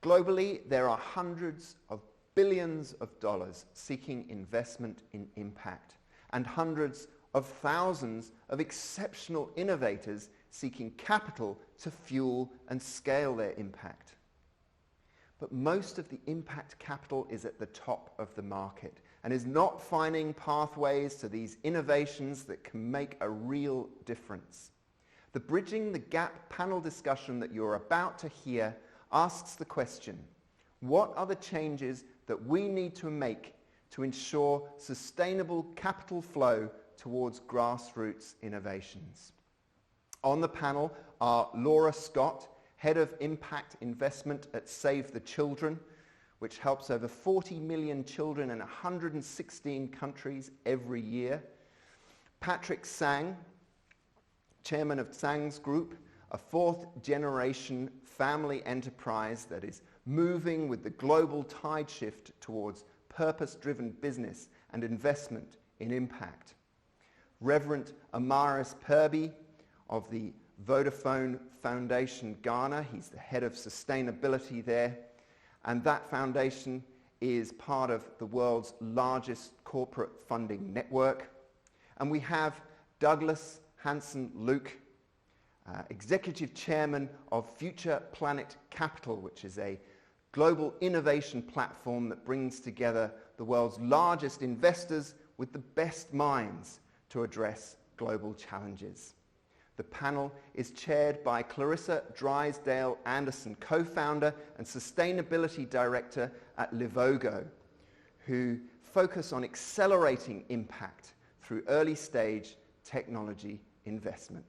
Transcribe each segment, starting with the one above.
Globally, there are hundreds of billions of dollars seeking investment in impact, and hundreds of thousands of exceptional innovators seeking capital to fuel and scale their impact. But most of the impact capital is at the top of the market and is not finding pathways to these innovations that can make a real difference. The Bridging the Gap panel discussion that you're about to hear asks the question, what are the changes that we need to make to ensure sustainable capital flow towards grassroots innovations? On the panel are Laura Scott, Head of Impact Investment at Save the Children, which helps over 40 million children in 116 countries every year. Patrick Tsang, Chairman of Tsangs Group, a fourth-generation family enterprise that is moving with the global tide shift towards purpose-driven business and investment in impact. Reverend Amaris Purby of the Vodafone Foundation Ghana, he's the head of sustainability there, and that foundation is part of the world's largest corporate funding network. And we have Douglas Hanson-Luke, Executive Chairman of Future Planet Capital, which is a global innovation platform that brings together the world's largest investors with the best minds to address global challenges. The panel is chaired by Clarissa Drysdale Anderson, co-founder and sustainability director at Livogo, who focus on accelerating impact through early-stage technology investment.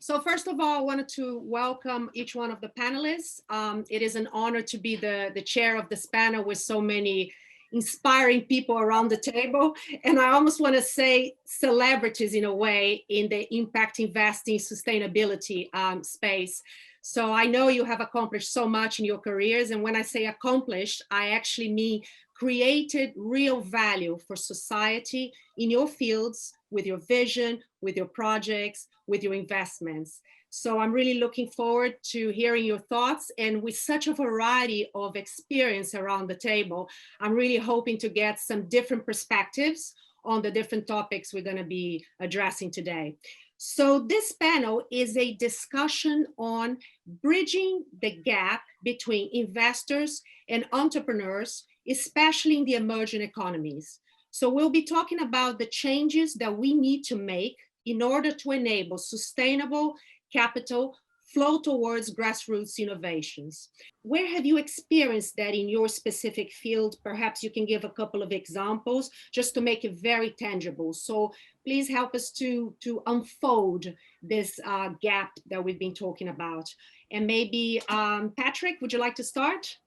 So first of all, I wanted to welcome each one of the panelists. It is an honor to be the chair of this panel with so many inspiring people around the table. And I almost want to say celebrities in a way in the impact investing sustainability space. So I know you have accomplished so much in your careers. And when I say accomplished, I actually mean created real value for society in your fields, with your vision, with your projects, with your investments. So I'm really looking forward to hearing your thoughts, and with such a variety of experience around the table, I'm really hoping to get some different perspectives on the different topics we're going to be addressing today. So this panel is a discussion on bridging the gap between investors and entrepreneurs, especially in the emerging economies. So we'll be talking about the changes that we need to make in order to enable sustainable capital flow towards grassroots innovations. Where have you experienced that in your specific field? Perhaps you can give a couple of examples just to make it very tangible. So please help us to unfold this gap that we've been talking about. And maybe Patrick, would you like to start?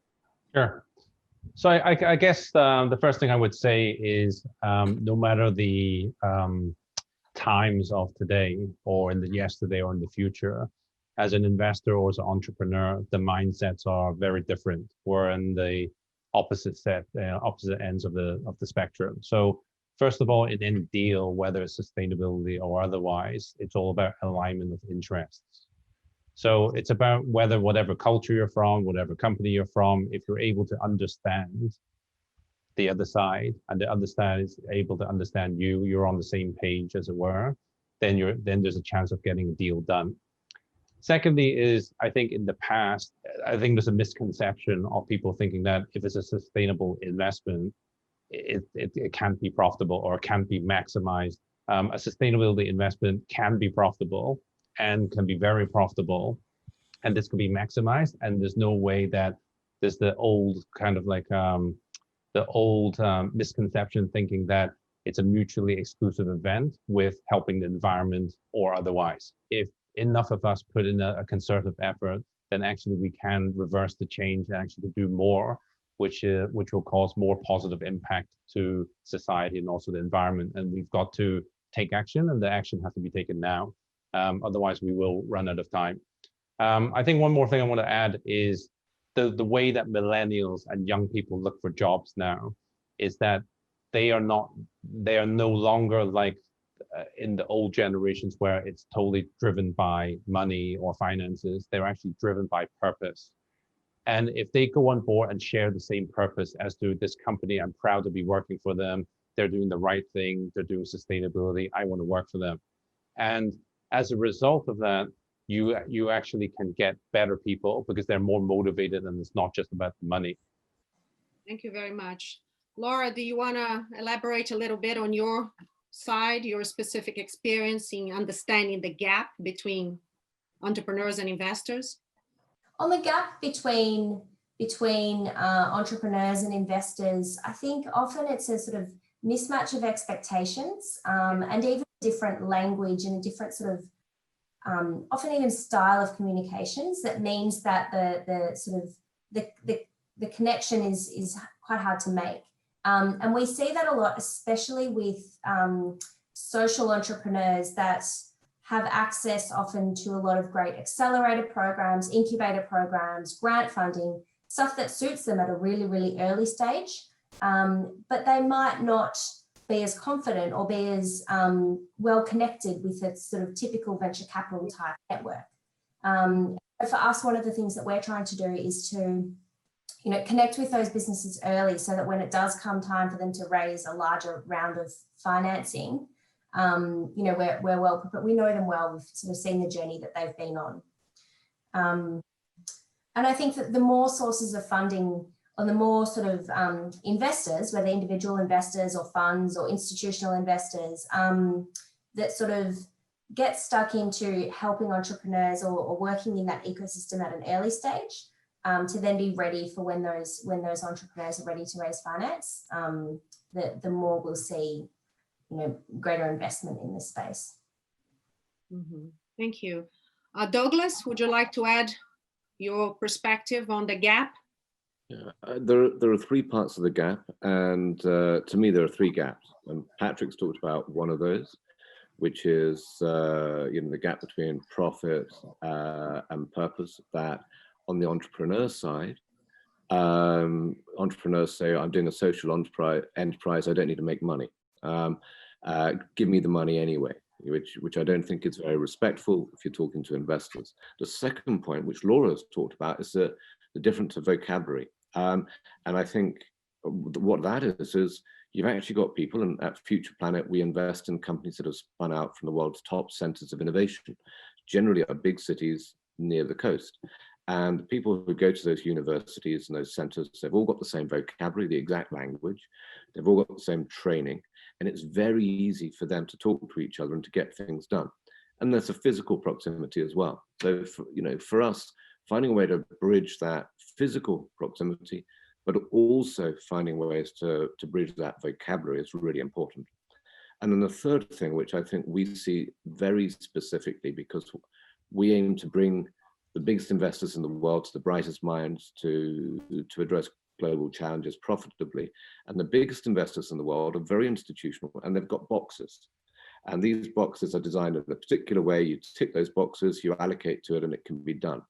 Sure. So I guess the first thing I would say is no matter the times of today or in the yesterday or in the future, as an investor or as an entrepreneur, the mindsets are very different. We're in the opposite ends of the spectrum. So first of all, in any deal, whether it's sustainability or otherwise, it's all about alignment of interests. So it's about whether whatever culture you're from, whatever company you're from, if you're able to understand the other side and the other side is able to understand you, you're on the same page as it were, then there's a chance of getting a deal done. Secondly is, I think in the past, I think there's a misconception of people thinking that if it's a sustainable investment, it can't be profitable or can't be maximized. A sustainability investment can be profitable and can be very profitable, and this can be maximized. And there's no way that there's the old kind of like misconception thinking that it's a mutually exclusive event with helping the environment or otherwise. If enough of us put in a concerted effort, then actually we can reverse the change and actually do more, which will cause more positive impact to society and also the environment. And we've got to take action, and the action has to be taken now. Otherwise, we will run out of time. I think one more thing I want to add is the way that millennials and young people look for jobs now is that they are no longer like in the old generations where it's totally driven by money or finances. They're actually driven by purpose. And if they go on board and share the same purpose as do this company, I'm proud to be working for them. They're doing the right thing. They're doing sustainability. I want to work for them. And as a result of that, you actually can get better people because they're more motivated and it's not just about the money. Thank you very much. Laura, do you want to elaborate a little bit on your side, your specific experience in understanding the gap between entrepreneurs and investors? On the gap between entrepreneurs and investors, I think often it's a sort of mismatch of expectations and even different language and a different sort of often even style of communications that means that the connection is quite hard to make. And we see that a lot, especially with social entrepreneurs that have access often to a lot of great accelerator programs, incubator programs, grant funding, stuff that suits them at a really, really early stage. But they might not be as confident or be as well connected with a sort of typical venture capital type network. For us, one of the things that we're trying to do is to connect with those businesses early so that when it does come time for them to raise a larger round of financing, we're well prepared. We know them well. We've sort of seen the journey that they've been on. And I think that the more sources of funding or the more sort of investors, whether individual investors or funds or institutional investors, that sort of get stuck into helping entrepreneurs or working in that ecosystem at an early stage, to then be ready for when those entrepreneurs are ready to raise finance, the more we'll see greater investment in this space. Mm-hmm. Thank you. Douglas, would you like to add your perspective on the gap? Yeah, there are three parts of the gap, and to me there are three gaps. And Patrick's talked about one of those, which is the gap between profit and purpose. That on the entrepreneur side, entrepreneurs say, "I'm doing a social enterprise. I don't need to make money. Give me the money anyway," which I don't think is very respectful if you're talking to investors. The second point, which Laura's talked about, is the difference of vocabulary. And I think what that is you've actually got people, and at Future Planet, we invest in companies that have spun out from the world's top centers of innovation, generally are big cities near the coast. And the people who go to those universities and those centers, they've all got the same vocabulary, the exact language, they've all got the same training, and it's very easy for them to talk to each other and to get things done. And there's a physical proximity as well. So, for us, finding a way to bridge that physical proximity, but also finding ways to bridge that vocabulary is really important. And then the third thing, which I think we see very specifically, because we aim to bring the biggest investors in the world to the brightest minds to address global challenges profitably. And the biggest investors in the world are very institutional, and they've got boxes. And these boxes are designed in a particular way. You tick those boxes, you allocate to it, and it can be done.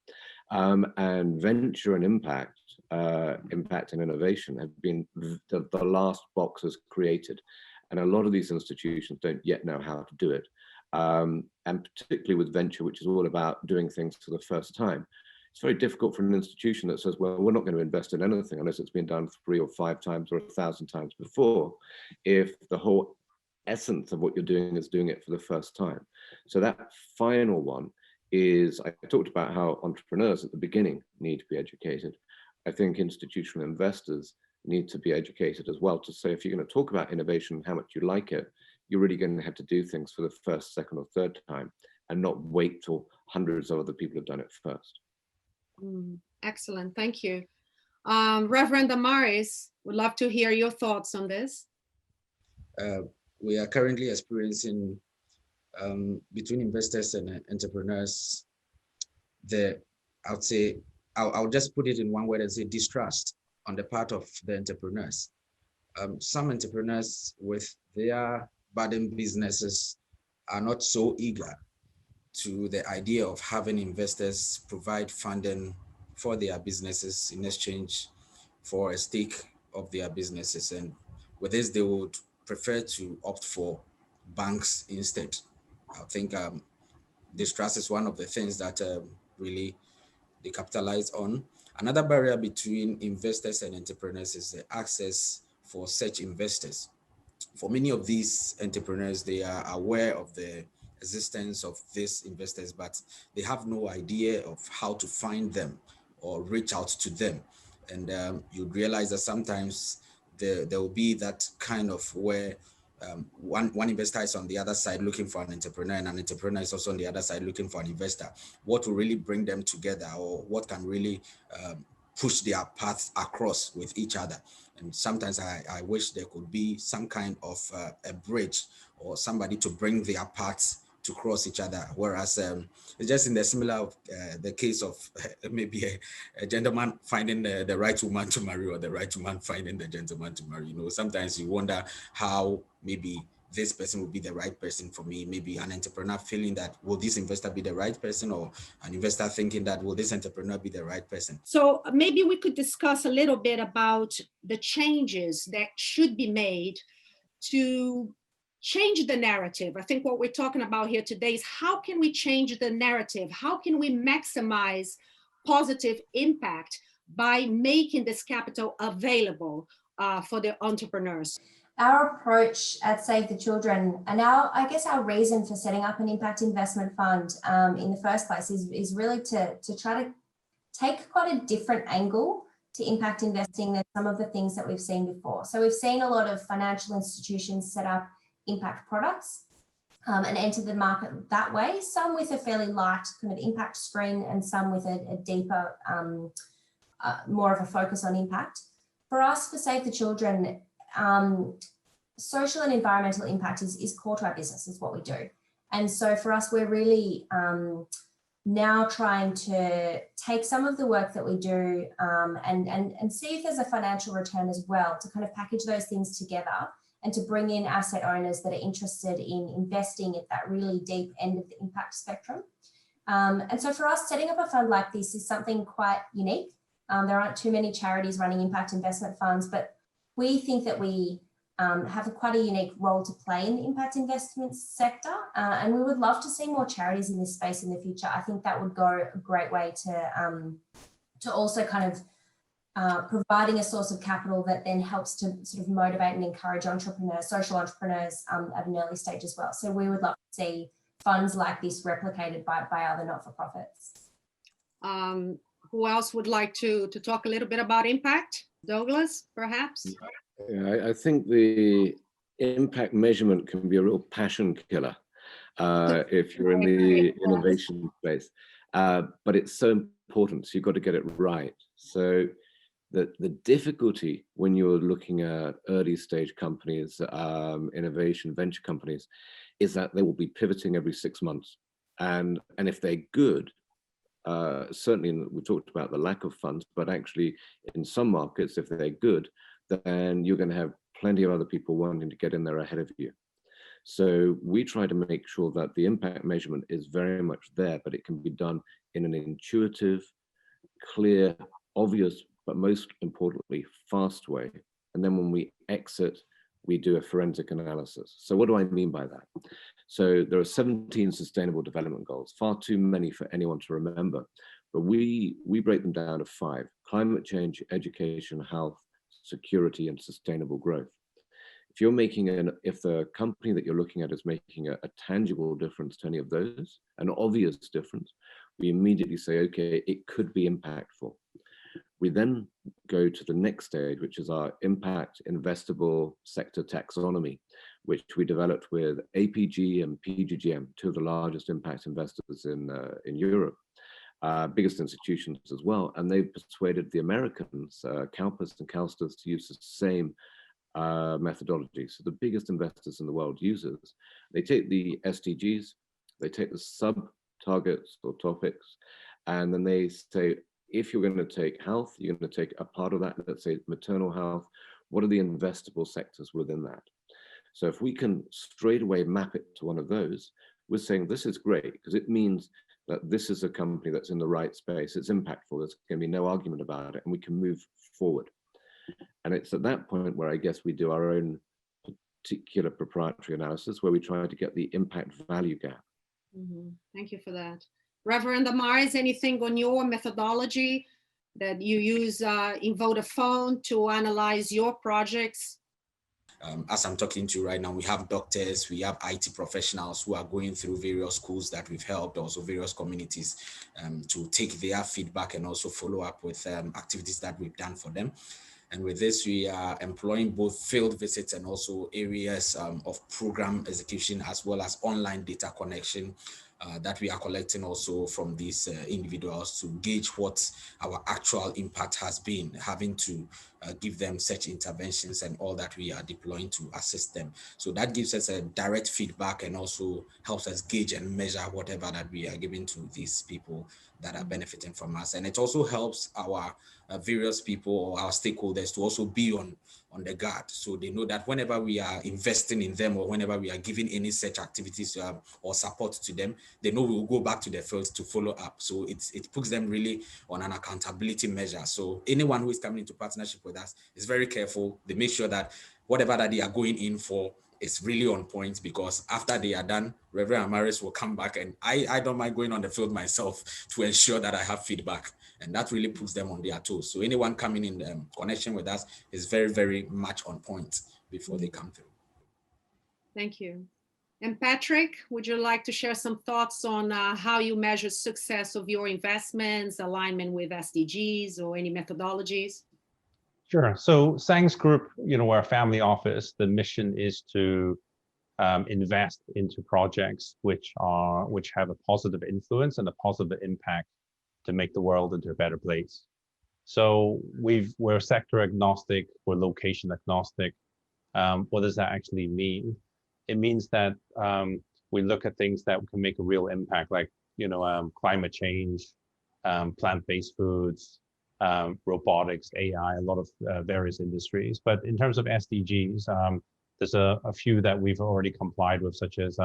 And venture and impact and innovation have been the last boxes created. And a lot of these institutions don't yet know how to do it. And particularly with venture, which is all about doing things for the first time. It's very difficult for an institution that says, well, we're not going to invest in anything unless it's been done 3 or 5 times or 1,000 times before, if the whole essence of what you're doing is doing it for the first time. So that final one is, I talked about how entrepreneurs at the beginning need to be educated. I think institutional investors need to be educated as well, to say, if you're going to talk about innovation and how much you like it, you're really going to have to do things for the first, second, or third time, and not wait till hundreds of other people have done it first. Excellent, thank you. Reverend Amaris, would love to hear your thoughts on this. We are currently experiencing between investors and entrepreneurs, I would say, I'll just put it in one word and say distrust on the part of the entrepreneurs. Some entrepreneurs with their budding businesses are not so eager to the idea of having investors provide funding for their businesses in exchange for a stake of their businesses. And with this, they would prefer to opt for banks instead. I think this trust is one of the things that really they capitalize on. Another barrier between investors and entrepreneurs is the access for such investors. For many of these entrepreneurs, they are aware of the existence of these investors, but they have no idea of how to find them or reach out to them. And you'd realize that sometimes there will be that kind of where one investor is on the other side looking for an entrepreneur, and an entrepreneur is also on the other side looking for an investor. What will really bring them together, or what can really push their paths across with each other? And sometimes I wish there could be some kind of a bridge or somebody to bring their paths to cross each other. Whereas it's just in the similar, the case of maybe a gentleman finding the right woman to marry, or the right woman finding the gentleman to marry. You know, sometimes you wonder how maybe this person will be the right person for me. Maybe an entrepreneur feeling that, will this investor be the right person? Or an investor thinking that, will this entrepreneur be the right person? So maybe we could discuss a little bit about the changes that should be made to change the narrative. I think what we're talking about here today is how can we change the narrative? How can we maximize positive impact by making this capital available for the entrepreneurs? Our approach at Save the Children, and I guess our reason for setting up an impact investment fund in the first place is really to try to take quite a different angle to impact investing than some of the things that we've seen before. So we've seen a lot of financial institutions set up impact products and enter the market that way, some with a fairly light kind of impact screen and some with a deeper, more of a focus on impact. For us, for Save the Children, social and environmental impact is core to our business, is what we do. And so for us, we're really now trying to take some of the work that we do and see if there's a financial return as well, to kind of package those things together and to bring in asset owners that are interested in investing at that really deep end of the impact spectrum. And so for us, setting up a fund like this is something quite unique. There aren't too many charities running impact investment funds, but we think that we have quite a unique role to play in the impact investment sector. And we would love to see more charities in this space in the future. I think that would go a great way to also kind of providing a source of capital that then helps to sort of motivate and encourage entrepreneurs, social entrepreneurs at an early stage as well. So we would love to see funds like this replicated by other not-for-profits. Who else would like to talk a little bit about impact? Douglas, perhaps? Yeah, I think the impact measurement can be a real passion killer if you're in the innovation space, but it's so important, so you've got to get it right. So the difficulty when you're looking at early stage companies, innovation venture companies, is that they will be pivoting every 6 months, and if they're good, certainly we talked about the lack of funds, but actually in some markets, if they're good, then you're going to have plenty of other people wanting to get in there ahead of you. So we try to make sure that the impact measurement is very much there, but it can be done in an intuitive, clear, obvious, but most importantly, fast way. And then when we exit, we do a forensic analysis. So what do I mean by that? So there are 17 sustainable development goals, far too many for anyone to remember, but we break them down to 5: climate change, education, health, security, and sustainable growth. If you're if the company that you're looking at is making a tangible difference to any of those, an obvious difference, we immediately say, okay, it could be impactful. We then go to the next stage, which is our impact investable sector taxonomy, which we developed with APG and PGGM, 2 of the largest impact investors in Europe, biggest institutions as well. And they've persuaded the Americans, CalPERS and CalSTRS, to use the same methodology. So the biggest investors in the world use it. They take the SDGs, they take the sub-targets or topics, and then they say, if you're going to take health, you're going to take a part of that, let's say maternal health, what are the investable sectors within that? So if we can straight away map it to one of those, we're saying this is great, because it means that this is a company that's in the right space, it's impactful, there's going to be no argument about it, and we can move forward. And it's at that point where I guess we do our own particular proprietary analysis where we try to get the impact value gap. Thank you for that. Reverend Amaris, anything on your methodology that you use in Vodafone to analyze your projects? As I'm talking to you right now, we have doctors, we have IT professionals who are going through various schools that we've helped, also various communities to take their feedback and also follow up with activities that we've done for them. And with this, we are employing both field visits and also areas of program execution, as well as online data connection that we are collecting also from these individuals to gauge what our actual impact has been, having to give them such interventions and all that we are deploying to assist them. So that gives us a direct feedback and also helps us gauge and measure whatever that we are giving to these people that are benefiting from us. And it also helps our various people or our stakeholders to also be on the guard. So they know that whenever we are investing in them or whenever we are giving any such activities or support to them, they know we will go back to their fields to follow up. So it puts them really on an accountability measure. So anyone who is coming into partnership with us is very careful. They make sure that whatever that they are going in for is really on point, because after they are done, Reverend Amaris will come back, and I don't mind going on the field myself to ensure that I have feedback, and that really puts them on their toes. So anyone coming in connection with us is very, very much on point before they come through. Thank you. And Patrick, would you like to share some thoughts on how you measure success of your investments, alignment with SDGs or any methodologies? Sure. So Tsangs Group, we're a family office. The mission is to invest into projects which have a positive influence and a positive impact to make the world into a better place. So we're sector agnostic, we're location agnostic. What does that actually mean? It means that we look at things that can make a real impact, like climate change, plant-based foods, robotics, AI, a lot of various industries. But in terms of SDGs, there's a few that we've already complied with, such as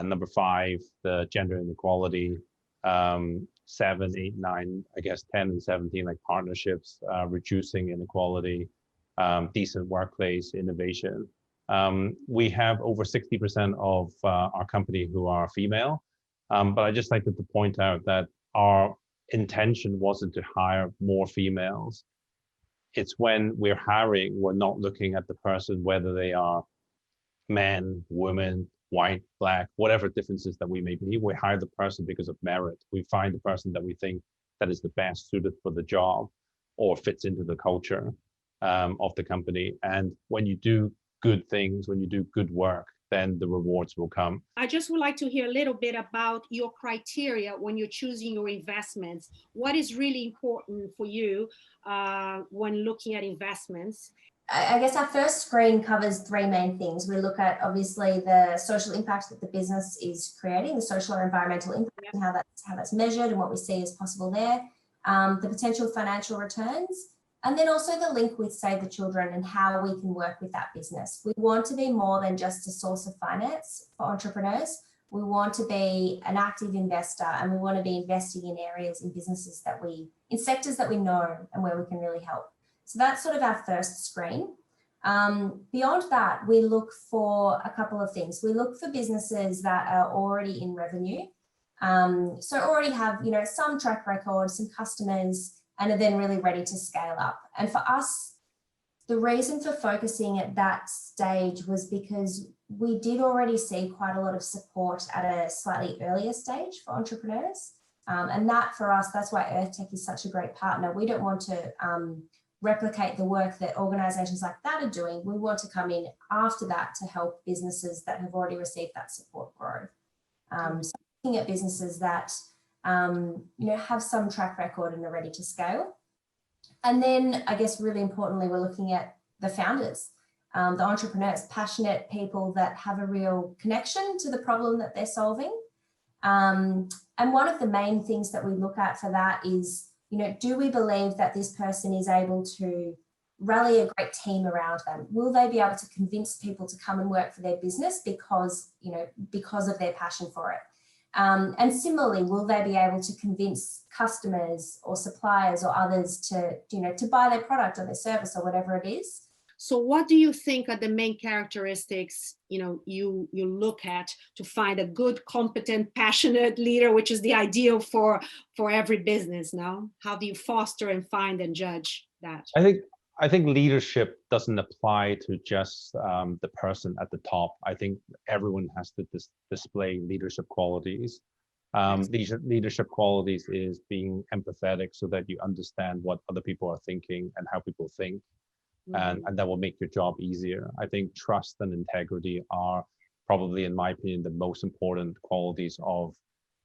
number 5, the gender inequality, 7, 8, 9, I guess 10 and 17, like partnerships, reducing inequality, decent workplace, innovation. We have over 60% of our company who are female, but I just like to point out that our intention wasn't to hire more females. It's when we're hiring, we're not looking at the person, whether they are man, woman, white, black, whatever differences that we may be. We hire the person because of merit. We find the person that we think that is the best suited for the job or fits into the culture of the company. And when you do good things, when you do good work, then the rewards will come. I just would like to hear a little bit about your criteria when you're choosing your investments. What is really important for you when looking at investments? I guess our first screen covers 3 main things. We look at obviously the social impact that the business is creating, the social or environmental impact, and how that's measured and what we see as possible there, the potential financial returns, and then also the link with Save the Children and how we can work with that business. We want to be more than just a source of finance for entrepreneurs. We want to be an active investor, and we want to be investing in areas, in businesses in sectors that we know and where we can really help. So that's sort of our first screen. Beyond that, we look for a couple of things. We look for businesses that are already in revenue. So already have, some track record, some customers, and are then really ready to scale up. And for us, the reason for focusing at that stage was because we did already see quite a lot of support at a slightly earlier stage for entrepreneurs. And that for us, that's why EarthTech is such a great partner. We don't want to replicate the work that organizations like that are doing. We want to come in after that to help businesses that have already received that support grow. So looking at businesses that have some track record and are ready to scale. And then I guess really importantly, we're looking at the founders, the entrepreneurs, passionate people that have a real connection to the problem that they're solving. And one of the main things that we look at for that is, do we believe that this person is able to rally a great team around them? Will they be able to convince people to come and work for their business because of their passion for it? And similarly, will they be able to convince customers or suppliers or others to buy their product or their service or whatever it is? So what do you think are the main characteristics, you look at to find a good, competent, passionate leader, which is the ideal for every business now? How do you foster and find and judge that? I think leadership doesn't apply to just the person at the top. I think everyone has to display leadership qualities. Leadership qualities is being empathetic so that you understand what other people are thinking and how people think, and that will make your job easier. I think trust and integrity are probably, in my opinion, the most important qualities of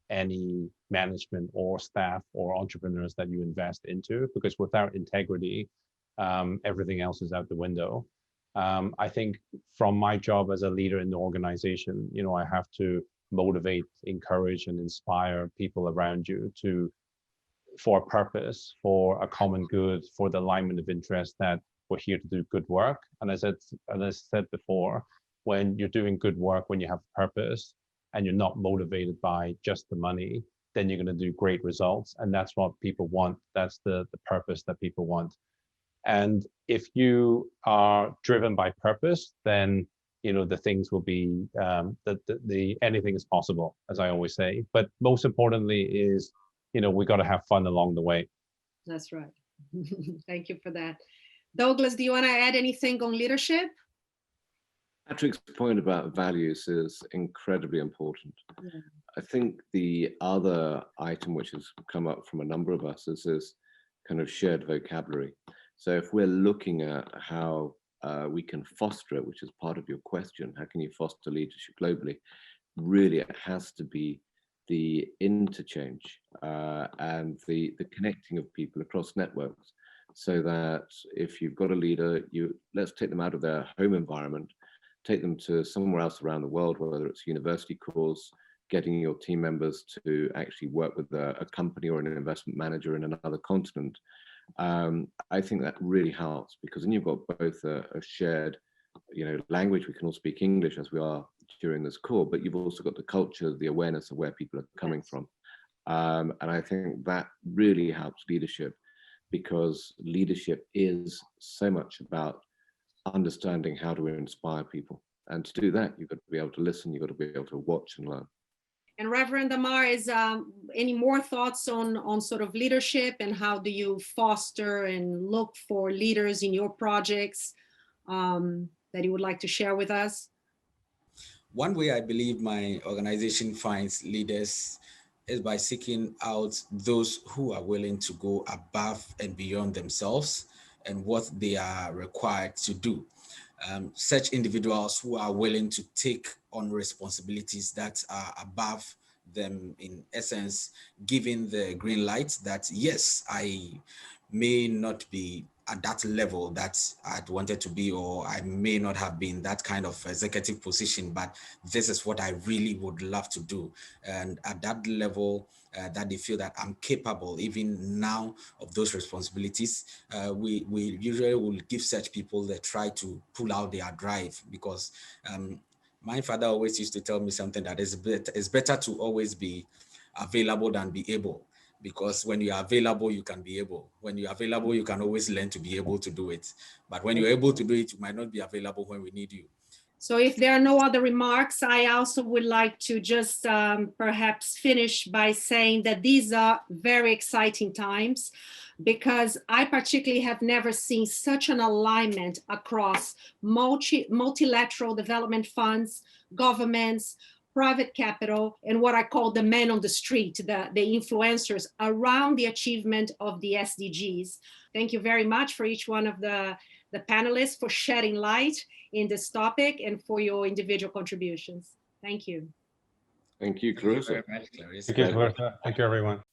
any management or staff or entrepreneurs that you invest into, because without integrity, everything else is out the window. I think from my job as a leader in the organization, I have to motivate, encourage, and inspire people around you for a purpose, for a common good, for the alignment of interest that we're here to do good work. And as I said before, when you're doing good work, when you have purpose and you're not motivated by just the money, then you're going to do great results. And that's what people want. That's the purpose that people want. And if you are driven by purpose, then the things will be anything is possible, as I always say. But most importantly is, we got to have fun along the way. That's right. Thank you for that. Douglas, do you want to add anything on leadership? Patrick's point about values is incredibly important. Yeah. I think the other item which has come up from a number of us is this kind of shared vocabulary. So if we're looking at how we can foster it, which is part of your question, how can you foster leadership globally? Really, it has to be the interchange and the connecting of people across networks, so that if you've got a leader, let's take them out of their home environment, take them to somewhere else around the world, whether it's a university course, getting your team members to actually work with a company or an investment manager in another continent. I think that really helps, because then you've got both a shared, language. We can all speak English as we are during this call, but you've also got the culture, the awareness of where people are coming from. And I think that really helps leadership, because leadership is so much about understanding how to inspire people. And to do that, you've got to be able to listen, you've got to be able to watch and learn. And Reverend Amar, is any more thoughts on sort of leadership, and how do you foster and look for leaders in your projects that you would like to share with us? One way I believe my organization finds leaders is by seeking out those who are willing to go above and beyond themselves and what they are required to do. Such individuals who are willing to take on responsibilities that are above them, in essence, giving the green light that, yes, I may not be at that level that I'd wanted to be, or I may not have been that kind of executive position, but this is what I really would love to do. And at that level, that they feel that I'm capable even now of those responsibilities, we usually will give such people the try to pull out their drive, because my father always used to tell me something, that it's better to always be available than be able. Because when you are available, you can be able. When you're available, you can always learn to be able to do it. But when you're able to do it, you might not be available when we need you. So if there are no other remarks, I also would like to just perhaps finish by saying that these are very exciting times, because I particularly have never seen such an alignment across multilateral development funds, governments, private capital, and what I call the men on the street, the influencers around the achievement of the SDGs. Thank you very much for each one of the panelists for shedding light in this topic and for your individual contributions. Thank you. Thank you, Clarissa. Thank you, Clarissa. Thank you, everyone.